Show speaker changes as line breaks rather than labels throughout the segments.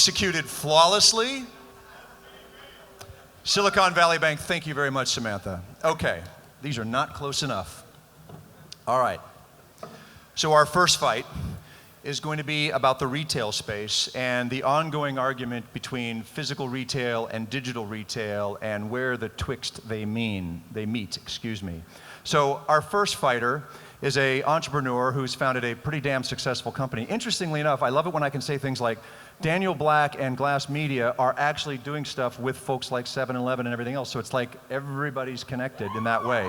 executed flawlessly. Silicon Valley Bank, thank you very much, Samantha. Okay, these are not close enough. All right, so our first fight is going to be about the retail space and the ongoing argument between physical retail and digital retail and where the twixt they meet. So our first fighter is an entrepreneur who's founded a pretty damn successful company. Interestingly enough, I love it when I can say things like, Daniel Black and Glass Media are actually doing stuff with folks like 7-Eleven and everything else, so it's like everybody's connected in that way.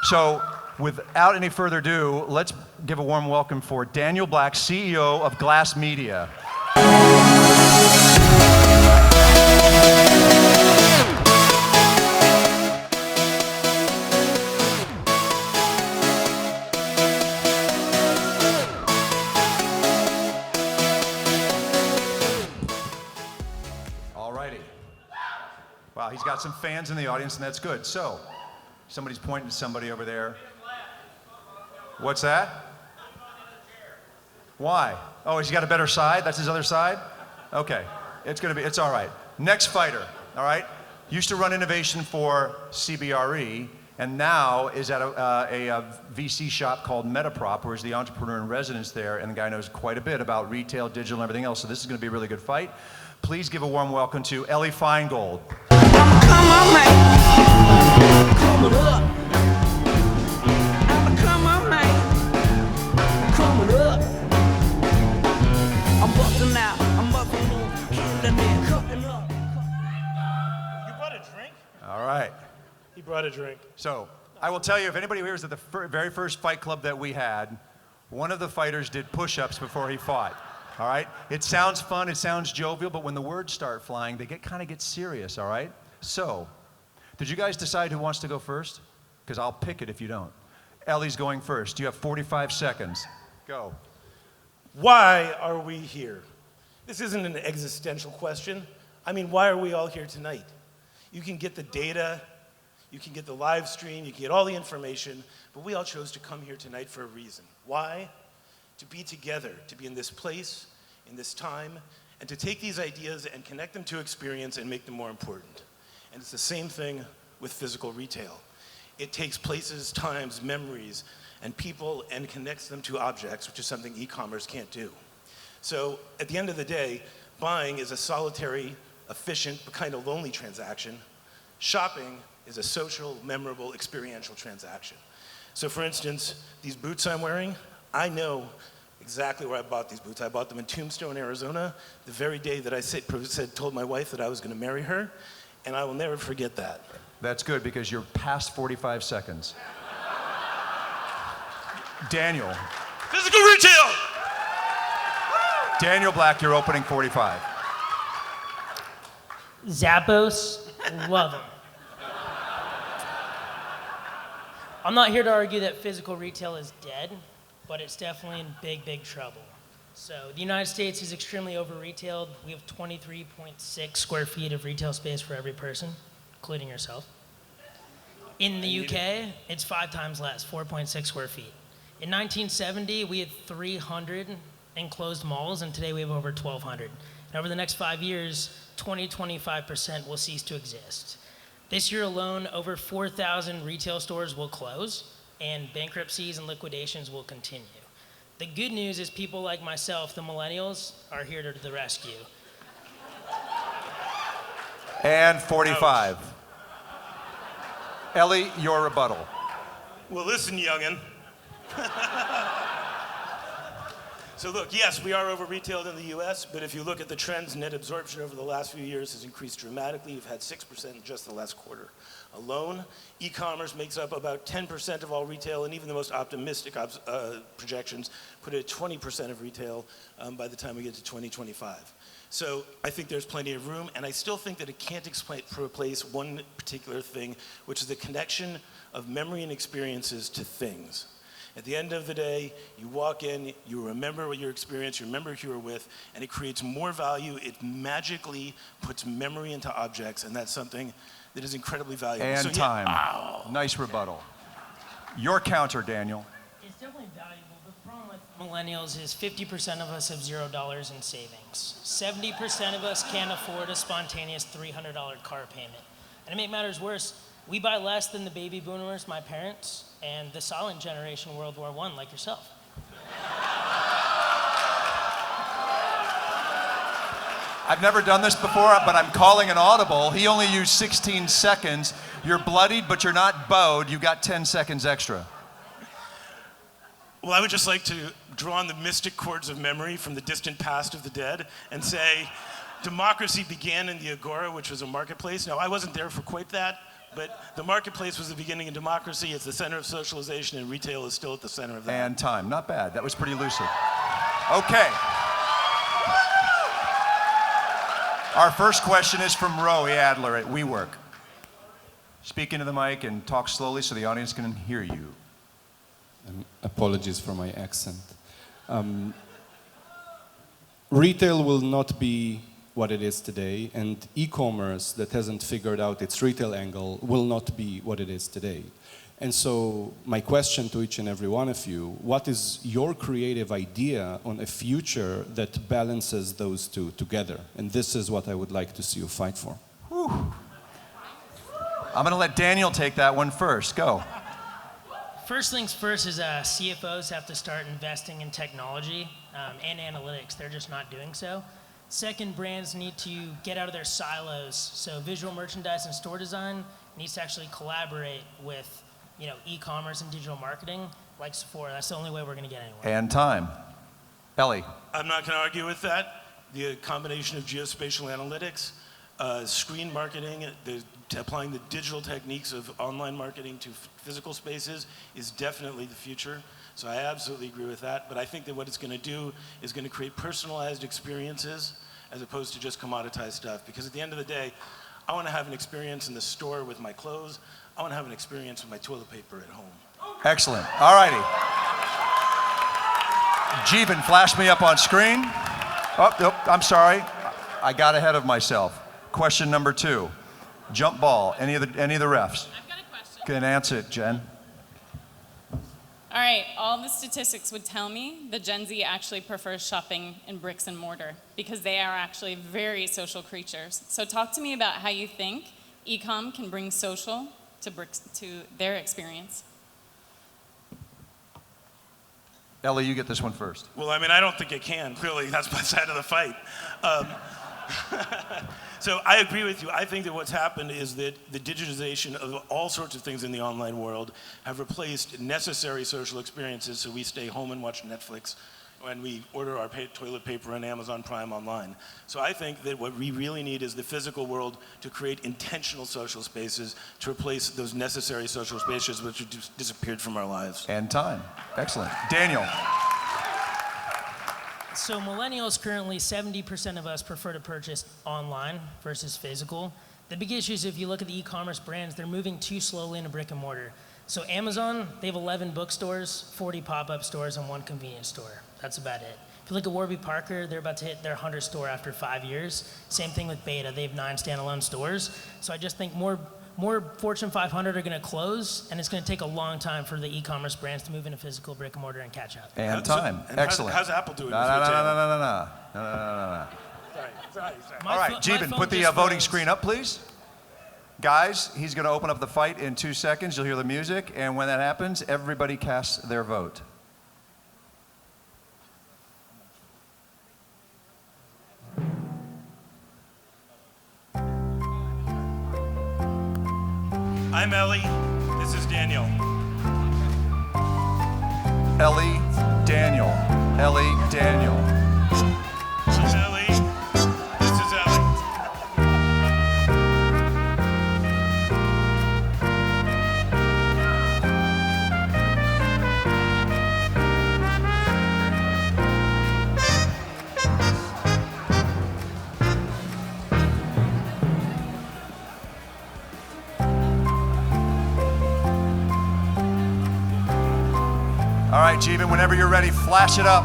So without any further ado, let's give a warm welcome for Daniel Black, CEO of Glass Media. Wow, he's got some fans in the audience, and that's good. So, somebody's pointing to somebody over there. What's that? Why? Oh, he's got a better side? That's his other side? Okay, it's all right. Next fighter, all right? Used to run innovation for CBRE, and now is at a VC shop called MetaProp, where he's the entrepreneur in residence there, and the guy knows quite a bit about retail, digital, and everything else, so this is gonna be a really good fight. Please give a warm welcome to Elie Finegold.
Come on, man. Come it up. Come on, man. Come it up. I'm busting out. I'm busting on. Killing me. Cutting up.
You brought a drink?
All right.
He brought a drink.
So, I will tell you, if anybody here was at the very first fight club that we had, one of the fighters did push-ups before he fought. All right? It sounds fun, it sounds jovial, but when the words start flying, they kind of get serious, all right? So, did you guys decide who wants to go first? Because I'll pick it if you don't. Elie's going first. You have 45 seconds. Go.
Why are we here? This isn't an existential question. I mean, why are we all here tonight? You can get the data, you can get the live stream, you can get all the information, but we all chose to come here tonight for a reason. Why? To be together, to be in this place, in this time, and to take these ideas and connect them to experience and make them more important. And it's the same thing with physical retail. It takes places, times, memories, and people and connects them to objects, which is something e-commerce can't do. So at the end of the day, buying is a solitary, efficient, but kind of lonely transaction. Shopping is a social, memorable, experiential transaction. So for instance, these boots I'm wearing, I know exactly where I bought these boots. I bought them in Tombstone, Arizona, the very day that I told my wife that I was going to marry her, and I will never forget that.
That's good, because you're past 45 seconds. Daniel.
Physical retail!
Daniel Black, your opening 45.
Zappos, love them. I'm not here to argue that physical retail is dead, but it's definitely in big, big trouble. So the United States is extremely over-retailed. We have 23.6 square feet of retail space for every person, including yourself. In the UK, it's 5 times less, 4.6 square feet. In 1970, we had 300 enclosed malls, and today we have over 1,200. And over the next 5 years, 25% will cease to exist. This year alone, over 4,000 retail stores will close, and bankruptcies and liquidations will continue. The good news is people like myself, the millennials, are here to the rescue.
And 45. Ouch. Elie, your rebuttal.
Well, listen, youngin'. So look, yes, we are over-retailed in the US, but if you look at the trends, net absorption over the last few years has increased dramatically. We've had 6% in just the last quarter alone. E-commerce makes up about 10% of all retail, and even the most optimistic projections put it at 20% of retail by the time we get to 2025. So I think there's plenty of room, and I still think that it can't replace one particular thing, which is the connection of memory and experiences to things. At the end of the day, you walk in, you remember what your experience, you remember who you were with, and it creates more value. It magically puts memory into objects, and that's something that is incredibly valuable.
And
so,
time.
Yeah,
nice rebuttal. Your counter, Daniel.
It's definitely valuable. The problem with millennials is 50% of us have $0 in savings. 70% of us can't afford a spontaneous $300 car payment. And to make matters worse, we buy less than the baby boomers, my parents, and the silent generation World War I, like yourself.
I've never done this before, but I'm calling an audible. He only used 16 seconds. You're bloodied, but you're not bowed. You got 10 seconds extra.
Well, I would just like to draw on the mystic chords of memory from the distant past of the dead and say, democracy began in the Agora, which was a marketplace. Now, I wasn't there for quite that, but the marketplace was the beginning of democracy. It's the center of socialization, and retail is still at the center of that.
And time. Not bad. That was pretty lucid. Okay. Our first question is from Roe Adler at WeWork. Speak into the mic and talk slowly so the audience can hear you.
Apologies for my accent. Retail will not be what it is today, and e-commerce that hasn't figured out its retail angle will not be what it is today. And so my question to each and every one of you, what is your creative idea on a future that balances those two together? And this is what I would like to see you fight for.
Whew. I'm going to let Daniel take that one first. Go.
First things first is CFOs have to start investing in technology and analytics. They're just not doing so. Second, brands need to get out of their silos. So visual merchandise and store design needs to actually collaborate with e-commerce and digital marketing like Sephora. That's the only way we're going to get anywhere.
And time. Elie.
I'm not going to argue with that. The combination of geospatial analytics, screen marketing, applying the digital techniques of online marketing to physical spaces is definitely the future. So I absolutely agree with that. But I think that what it's going to do is going to create personalized experiences as opposed to just commoditized stuff. Because at the end of the day, I want to have an experience in the store with my clothes. I want to have an experience with my toilet paper at home.
Excellent. All righty. Jeevan, flash me up on screen. Oh, nope, I'm sorry. I got ahead of myself. Question number 2. Jump ball. Any of the refs?
I've got a question.
Can answer it, Jen.
All right, all the statistics would tell me that Gen Z actually prefers shopping in bricks and mortar because they are actually very social creatures. So talk to me about how you think e-com can bring social to their experience.
Elie, you get this one first.
Well, I mean, I don't think it can. Clearly, that's my side of the fight. So I agree with you. I think that what's happened is that the digitization of all sorts of things in the online world have replaced necessary social experiences, so we stay home and watch Netflix when we order our toilet paper on Amazon Prime online. So I think that what we really need is the physical world to create intentional social spaces to replace those necessary social spaces which have just disappeared from our lives.
And time. Excellent. Daniel.
So millennials currently, 70% of us prefer to purchase online versus physical. The big issue is if you look at the e-commerce brands, they're moving too slowly into brick and mortar. So Amazon, they have 11 bookstores, 40 pop-up stores, and 1 convenience store. That's about it. If you look at Warby Parker, they're about to hit their 100th store after 5 years. Same thing with Beta, they have 9 standalone stores. So I just think more Fortune 500 are going to close, and it's going to take a long time for the e-commerce brands to move into physical brick and mortar and catch up.
And time.
And
Excellent.
How's Apple doing?
No.
Sorry.
All right, Jeevan, put the voting screen up, please. Guys, he's going to open up the fight in 2 seconds. You'll hear the music, and when that happens, everybody casts their vote.
I'm Elie. This is Daniel.
Elie, Daniel. Elie, Daniel.
I'm Elie. This is Elie.
All right, Jeevan, whenever you're ready, flash it up.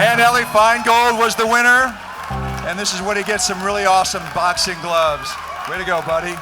And Elie Finegold was the winner. And this is what he gets, some really awesome boxing gloves. Way to go, buddy.